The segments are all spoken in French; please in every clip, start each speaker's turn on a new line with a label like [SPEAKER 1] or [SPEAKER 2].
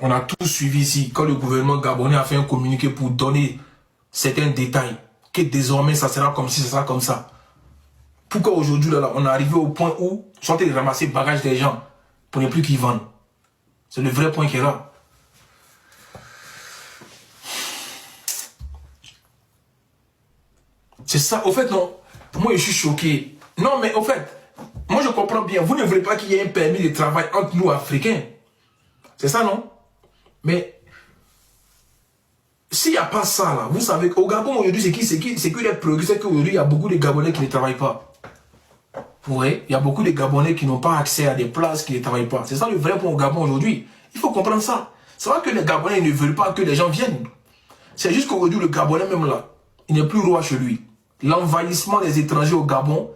[SPEAKER 1] On a tous suivi ici, quand le gouvernement gabonais a fait un communiqué pour donner certains détails, que désormais ça sera comme ci, ça sera comme ça. Pourquoi aujourd'hui, là, on est arrivé au point où ils sont en train de ramasser les bagages des gens pour ne plus qu'ils vendent? C'est le vrai point qui est là. C'est ça, au fait, non. Moi, je suis choqué. Non, mais au fait, moi, je comprends bien. Vous ne voulez pas qu'il y ait un permis de travail entre nous, Africains. C'est ça, non? Mais, s'il n'y a pas ça, là, vous savez qu'au Gabon, aujourd'hui, c'est que les progrès, c'est qu'aujourd'hui, il y a beaucoup de Gabonais qui ne travaillent pas. Vous voyez? Il y a beaucoup de Gabonais qui n'ont pas accès à des places, qui ne travaillent pas. C'est ça le vrai point au Gabon aujourd'hui. Il faut comprendre ça. C'est vrai que les Gabonais ne veulent pas que les gens viennent. C'est juste qu'aujourd'hui, le Gabonais, même là, il n'est plus roi chez lui. L'envahissement des étrangers au Gabon,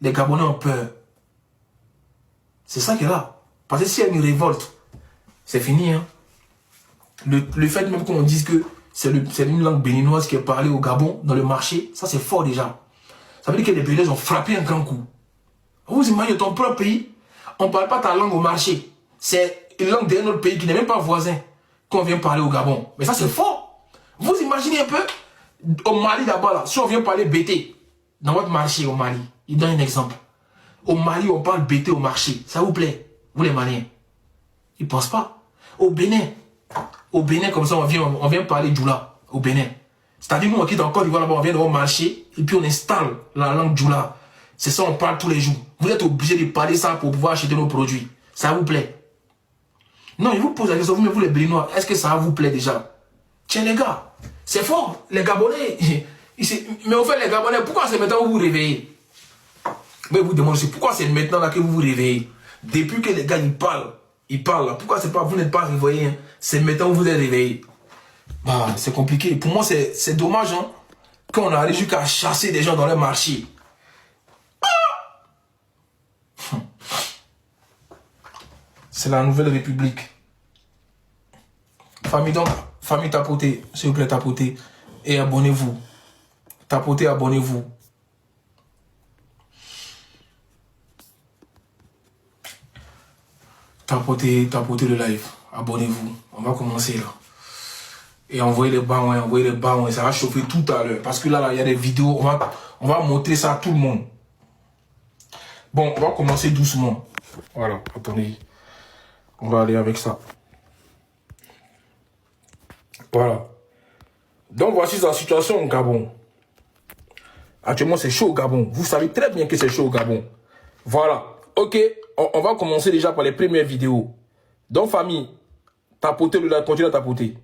[SPEAKER 1] les Gabonais ont peur. C'est ça qui est là. Parce que s'il y a une révolte, c'est fini. Hein? Le fait même qu'on dise que c'est une langue béninoise qui est parlée au Gabon, dans le marché, ça c'est fort déjà. Ça veut dire que les Béninois ont frappé un grand coup. Vous imaginez ton propre pays, on ne parle pas ta langue au marché. C'est une langue d'un autre pays qui n'est même pas voisin qu'on vient parler au Gabon. Mais ça c'est fort. Vous imaginez un peu, au Mali d'abord là, si on vient parler BT, dans votre marché au Mali, il donne un exemple. Au Mali, on parle BT au marché. Ça vous plaît? Vous les Maliens? Ils ne pensent pas. Au Bénin, comme ça, on vient parler Djoula. Au Bénin. C'est-à-dire, nous, on quitte encore, on vient au marché, et puis on installe la langue Djoula. C'est ça, on parle tous les jours. Vous êtes obligé de parler ça pour pouvoir acheter nos produits. Ça vous plaît? Non, je vous pose la question, vous les Béninois, est-ce que ça vous plaît déjà? Tiens, les gars, c'est fort. Les Gabonais, mais au fait, les Gabonais, pourquoi c'est maintenant que vous vous réveillez? Mais vous demandez, pourquoi c'est maintenant là que vous vous réveillez? Depuis que les gars ils parlent là. Pourquoi c'est pas, vous n'êtes pas réveillés? Hein? C'est maintenant que vous êtes réveillés. Bah, c'est compliqué. Pour moi, c'est dommage hein, qu'on arrive jusqu'à chasser des gens dans les marchés. C'est la nouvelle république. Famille donc, famille tapotez, s'il vous plaît, tapotez. Et abonnez-vous. Tapotez, abonnez-vous. Tapotez le live. Abonnez-vous. On va commencer là. Et envoyez les bas, ça va chauffer tout à l'heure. Parce que là, il y a des vidéos. On va montrer ça à tout le monde. Bon, on va commencer doucement. Voilà, attendez. On va aller avec ça. Voilà. Donc, voici la situation au Gabon. Actuellement, c'est chaud au Gabon. Vous savez très bien que c'est chaud au Gabon. Voilà. Ok, on va commencer déjà par les premières vidéos. Donc, famille, tapotez le like, continuez à tapoter.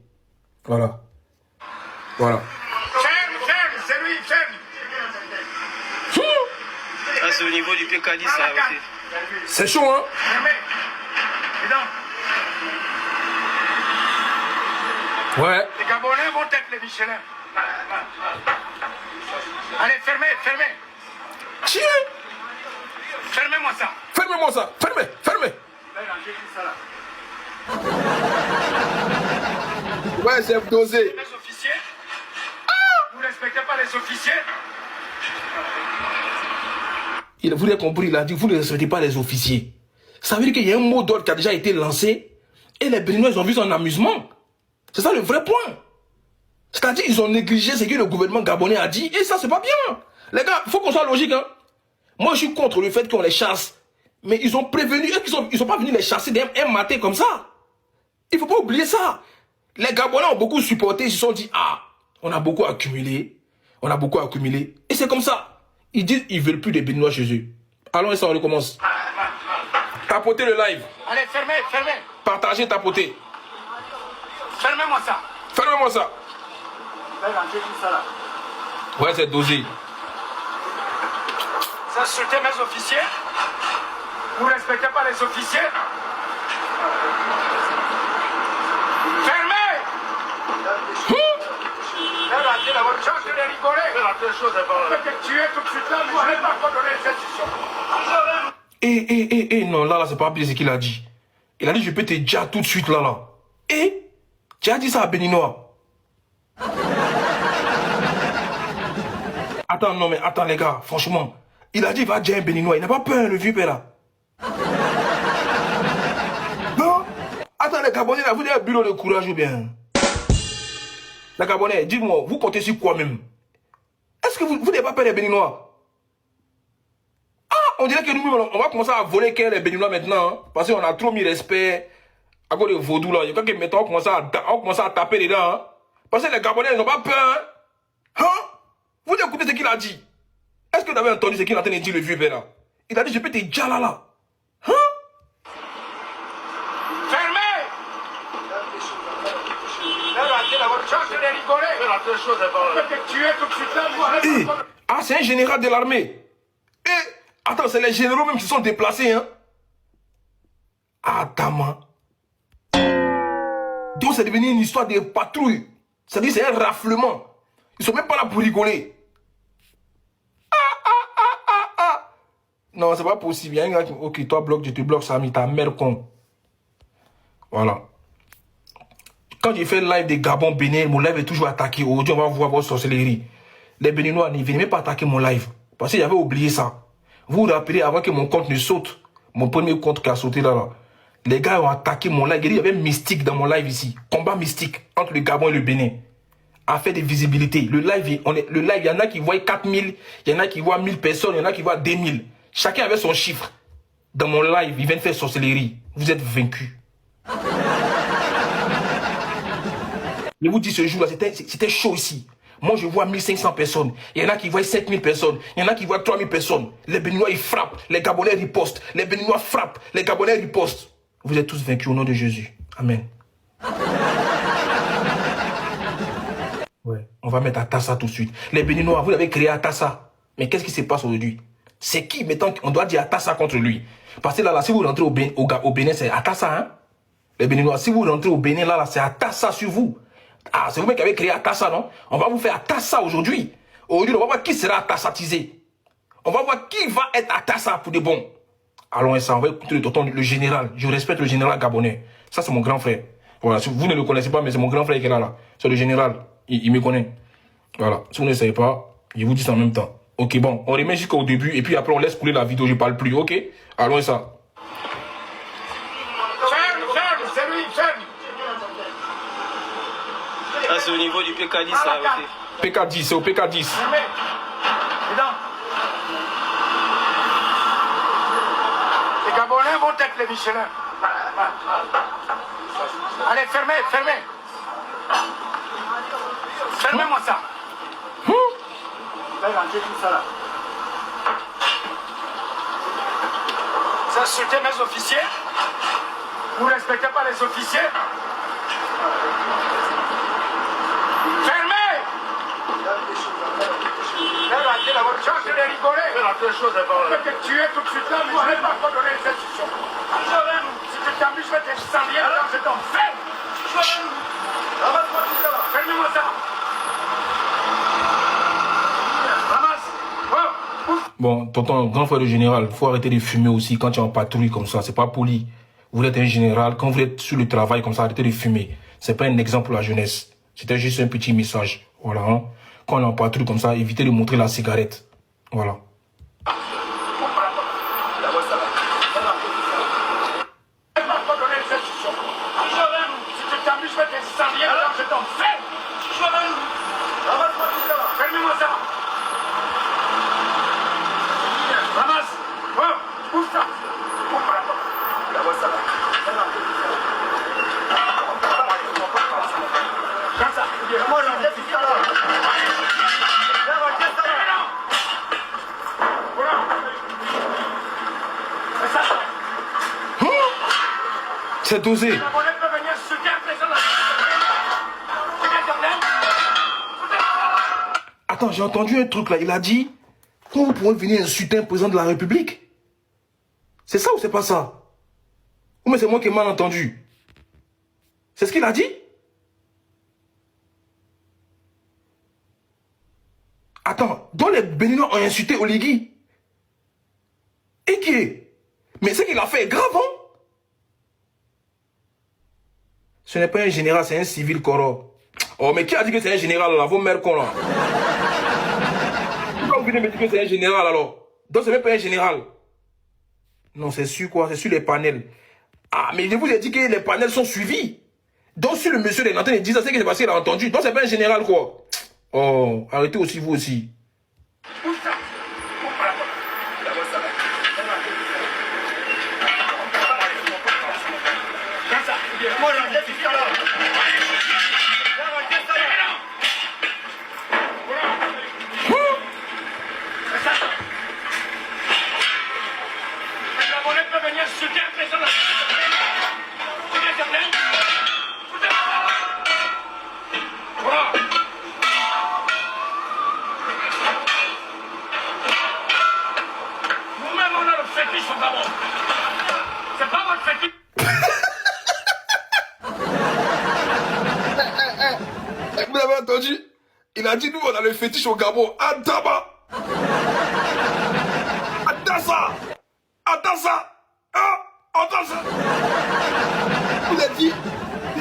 [SPEAKER 1] Voilà. Voilà.
[SPEAKER 2] Ferme, c'est lui, ferme.
[SPEAKER 3] Ah, c'est au niveau du Pécali, ça. Okay.
[SPEAKER 1] C'est chaud, hein? Ouais.
[SPEAKER 2] Les Gabonais vont être les Michelin. Allez, fermez.
[SPEAKER 1] Tiens.
[SPEAKER 2] Fermez-moi ça.
[SPEAKER 1] Fermez-moi ça. Fermez. Ouais, c'est dosé.
[SPEAKER 2] Les officiers. Vous ne respectez pas les officiers.
[SPEAKER 1] Vous l'avez compris, il a dit, vous ne respectez pas les officiers. Ça veut dire qu'il y a un mot d'ordre qui a déjà été lancé et les Béninois ont vu son amusement. C'est ça le vrai point. C'est-à-dire qu'ils ont négligé ce que le gouvernement gabonais a dit et ça, c'est pas bien. Les gars, il faut qu'on soit logique. Hein. Moi, je suis contre le fait qu'on les chasse. Mais ils ont prévenu, ils sont pas venus les chasser d'un matin comme ça. Il faut pas oublier ça. Les Gabonais ont beaucoup supporté, ils se sont dit, ah, on a beaucoup accumulé. Et c'est comme ça. Ils disent, ils veulent plus des Béninois chez eux. Allons, et ça, on recommence. Tapotez le live.
[SPEAKER 2] Allez, fermez.
[SPEAKER 1] Partagez, tapotez.
[SPEAKER 2] Fermez-moi ça.
[SPEAKER 1] Ouais, c'est dosé.
[SPEAKER 2] Ça, c'était mes officiers. Vous ne respectez pas les officiers. Fermez. Je suis de rigoler. Peut-être tuer tout de suite là, mais je n'ai pas encore donné les instructions.
[SPEAKER 1] Non, là, c'est pas bien ce qu'il a dit. Il a dit, je peux te dire tout de suite, là. Tu as dit ça à Béninois. Attends, les gars, franchement. Il a dit, il va dire un Béninois. Il n'a pas peur, le vieux père, là. Non. Attends, les Gabonais, là, vous avez un bulot de courage ou bien? Les Gabonais, dites-moi, vous comptez sur quoi même? Est-ce que vous n'avez pas peur des Béninois? Ah, on dirait que nous, on va commencer à voler les Béninois maintenant, hein, parce qu'on a trop mis respect à cause des vaudous là. Il y a quelqu'un maintenant, on commence à taper dedans, hein, parce que les Gabonais, ils n'ont pas peur, hein? Vous écoutez ce qu'il a dit? Est-ce que vous avez entendu ce qu'il a en train de dire, le vieux père là? Il a dit, je peux te dire là. Hein?
[SPEAKER 2] Fermez! La voiture, je l'ai rigolé. Mais la seule chose, je peux te tuer tout de suite là.
[SPEAKER 1] Ah, c'est un général de l'armée. Et, attends, c'est les généraux même qui se sont déplacés, hein? Attends, donc c'est devenu une histoire de patrouille. C'est-à-dire c'est un raflement. Ils sont même pas là pour rigoler. Non, c'est pas possible. Il y a un gars qui... Ok, toi bloque, je te bloque, Samy, ta mère con. Voilà. Quand j'ai fait le live des Gabon Bénin, mon live est toujours attaqué. Aujourd'hui, on va voir votre sorcellerie. Les Béninois, ne venez même pas attaquer mon live. Parce que j'avais oublié ça. Vous vous rappelez, avant que mon compte ne saute, mon premier compte qui a sauté là, les gars ont attaqué mon live. Il y avait Mystique dans mon live ici. Combat mystique entre le Gabon et le Bénin. A fait des visibilités. Le live, il y en a qui voient 4000, il y en a qui voient 1000 personnes, il y en a qui voient 2000. Chacun avait son chiffre. Dans mon live, ils viennent faire sorcellerie. Vous êtes vaincus. Je vous dis, ce jour-là, c'était chaud ici. Moi, je vois 1500 personnes. Il y en a qui voient 7000 personnes. Il y en a qui voient 3000 personnes. Les Béninois, ils frappent. Les Gabonais ripostent. Les Béninois frappent. Les Gabonais ripostent. Vous êtes tous vaincus au nom de Jésus. Amen. Ouais, on va mettre Atassa tout de suite. Les Béninois, vous l'avez créé Atassa. Mais qu'est-ce qui se passe aujourd'hui? C'est qui maintenant qu'on doit dire Atassa contre lui? Parce que là, si vous rentrez au Bénin, c'est Atassa, hein? Les Béninois, si vous rentrez au Bénin, là c'est Atassa sur vous. Ah, c'est vous-même qui avez créé Atassa, non? On va vous faire Atassa aujourd'hui. Aujourd'hui, on va voir qui sera Atassatisé. On va voir qui va être Atassa pour de bon. Allons, ça, on va écouter le général. Je respecte le général gabonais. Ça, c'est mon grand frère. Voilà, si vous ne le connaissez pas, mais c'est mon grand frère qui est là. C'est le général. Il me connaît. Voilà, si vous ne savez pas, je vous dis ça en même temps. Ok, bon, on remet jusqu'au début et puis après on laisse couler la vidéo, je parle plus, ok? Allons, ça.
[SPEAKER 2] Ferme, c'est lui, ferme.
[SPEAKER 3] Ah, c'est au niveau du PK10, ça, ok.
[SPEAKER 1] PK10, c'est au PK10.
[SPEAKER 2] Fermez. Dedans. Les Gabonais vont être les Michelin. Allez, fermez, fermez. Fermez-moi ça. Là, rangez tout ça là. Ça, c'était mes officiers. Vous ne respectez pas les officiers. Fermez. Là, rangez la voiture, je l'ai rigolé. Mais la seule chose, je vais te tuer tout de suite là, mais je ne vais pas donner les instructions. Si tu t'amuses, je vais te salir dans cet homme. Ferme. Fermez-moi ça.
[SPEAKER 1] Bon, tonton, grand frère de général, faut arrêter de fumer aussi quand tu es en patrouille comme ça. C'est pas poli. Vous êtes un général, quand vous êtes sur le travail comme ça, arrêtez de fumer. C'est pas un exemple pour la jeunesse. C'était juste un petit message. Voilà. Hein? Quand on est en patrouille comme ça, évitez de montrer la cigarette. Voilà.
[SPEAKER 2] Fermez-moi ça. Ramasse. Pousse ça. Comme ça.
[SPEAKER 1] C'est dosé. Attends, j'ai entendu un truc là. Il a dit, comment vous pouvez venir insulter un président de la République? C'est ça ou c'est pas ça? Ou mais c'est moi qui ai mal entendu? C'est ce qu'il a dit? Attends, donc les Béninois ont insulté Oligui? Et qui est? Mais ce qu'il a fait est grave, hein? Ce n'est pas un général, c'est un civil correct. Oh, mais qui a dit que c'est un général là? Vos mères con là. Pourquoi vous venez me dire que c'est un général alors? Donc c'est même pas un général. Non, c'est sûr quoi, c'est sur les panels. Ah, mais je vous ai dit que les panels sont suivis. Donc, si le monsieur est en train de dire ça, c'est que c'est parce qu'il a entendu. Donc, c'est pas un général, quoi. Oh, arrêtez aussi, vous aussi.
[SPEAKER 2] C'est pas votre fétiche.
[SPEAKER 1] Vous avez entendu? Il a dit, nous, on a le fétiche au Gabon. Adama! Attends ça! Attends ça! Hein? Attends ça! Je vous ai dit,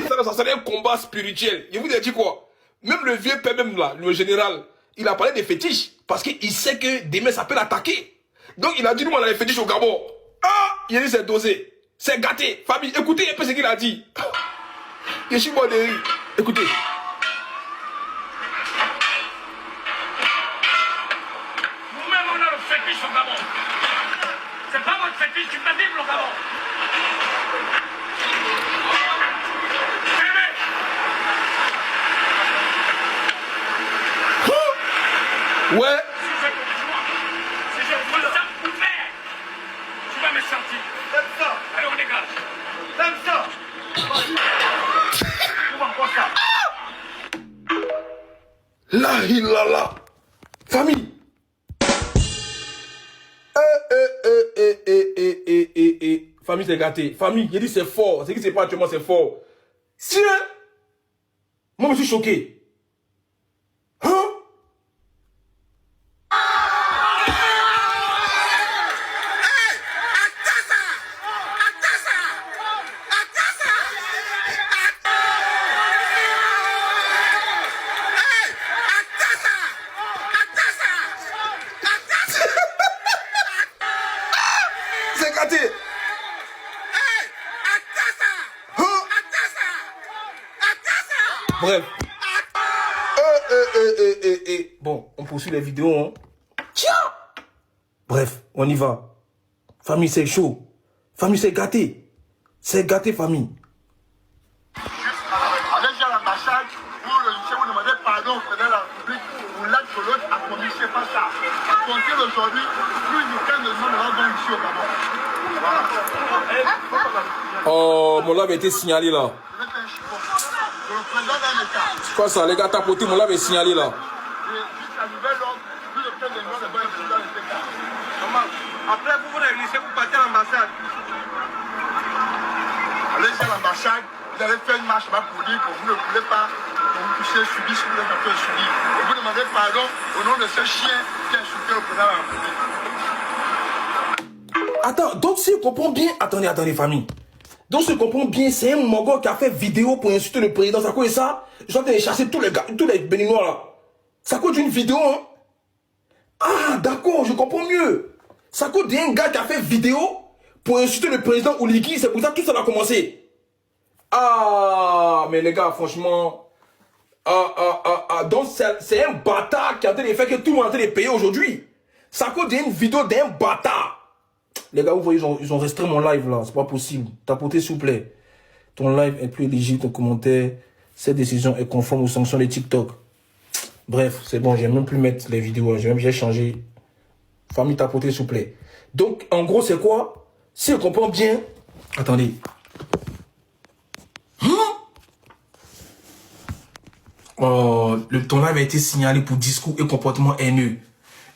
[SPEAKER 1] ça serait un combat spirituel. Je vous ai dit quoi? Même le vieux père, même là, le général, il a parlé des fétiches. Parce qu'il sait que demain, ça peut l'attaquer. Donc, il a dit, nous, on a les fétiches au Gabon. Ah! Il a dit, c'est dosé. C'est gâté. Famille, écoutez un peu ce qu'il a dit. Je suis mort de rire. Écoutez.
[SPEAKER 2] Nous-mêmes, on a le fétiche au Gabon. C'est pas votre fétiche, tu peux vivre au Gabon.
[SPEAKER 1] Ouais.
[SPEAKER 2] Si je vois ça ouvert, tu vas me sentir. T'aimes ça? Allez, on dégage. T'aimes ça? On va voir ça.
[SPEAKER 1] La hilala. Famille. Famille, c'est gâté. Famille, j'ai dit c'est fort. Ce qui se passe actuellement, c'est fort. Si, hein? Moi, je suis choqué. Hein? C'est gâté. Bref. Bon, on poursuit les vidéos. Hein. Tiens. Bref, on y va. Famille, c'est chaud. Famille, c'est gâté. C'est gâté, famille.
[SPEAKER 2] Allez à l'ambassade, vous le lycée, vous demandez pardon au président de la République, vous l'êtes sur l'autre, à conduire, c'est pas ça. À compter d'aujourd'hui, plus de 15 de nous n'aurons pas ici au Gabon. Voilà.
[SPEAKER 1] Oh, mon lave a été signalé là.
[SPEAKER 2] Je vais faire un chiffon. Le président d'un État.
[SPEAKER 1] C'est quoi ça, les gars, tapoté, mon lave est signalé là.
[SPEAKER 2] Et jusqu'à nouvel ordre, plus de 15 de nous n'auront pas ici dans le État. Normal. Après, vous venez au lycée, vous partez à l'ambassade. Allez à l'ambassade, vous allez faire une marche là-bas pour dire que vous ne voulez pas que vous puissiez subir ce que vous avez fait subir. Et vous demandez pardon au nom de ce chien qui a insulté le président de la République.
[SPEAKER 1] Attends, donc si je comprends bien... Attendez, famille. Donc si je comprends bien, c'est un Mogol qui a fait vidéo pour insulter le président. Ça cause ça? Je suis en train de chasser tous les Béninois là. Ça cause d'une vidéo, hein? Ah, d'accord, je comprends mieux. Ça cause d'un gars qui a fait vidéo pour insulter le président Oligui. C'est pour ça que tout ça a commencé. Ah, mais les gars, franchement... donc c'est un bâtard qui est en train de faire que tout le monde est en train de payer aujourd'hui. Ça cause d'une vidéo d'un bâtard. Les gars, vous voyez, ils ont restreint mon live là. C'est pas possible. Tapotez, s'il vous plaît. Ton live est plus éligible, ton commentaire. Cette décision est conforme aux sanctions de TikTok. Bref, c'est bon, j'ai même plus mettre les vidéos. J'ai changé. Famille, tapotez, s'il vous plaît. Donc, en gros, c'est quoi? Si je comprends bien. Attendez. Oh, ton live a été signalé pour discours et comportement haineux.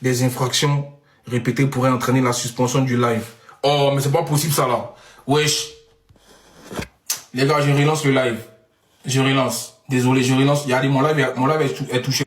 [SPEAKER 1] Des infractions répétées pourraient entraîner la suspension du live. Oh, mais c'est pas possible ça là. Wesh. Les gars, je relance le live. Je relance. Désolé, je relance. Regardez, mon live est touché.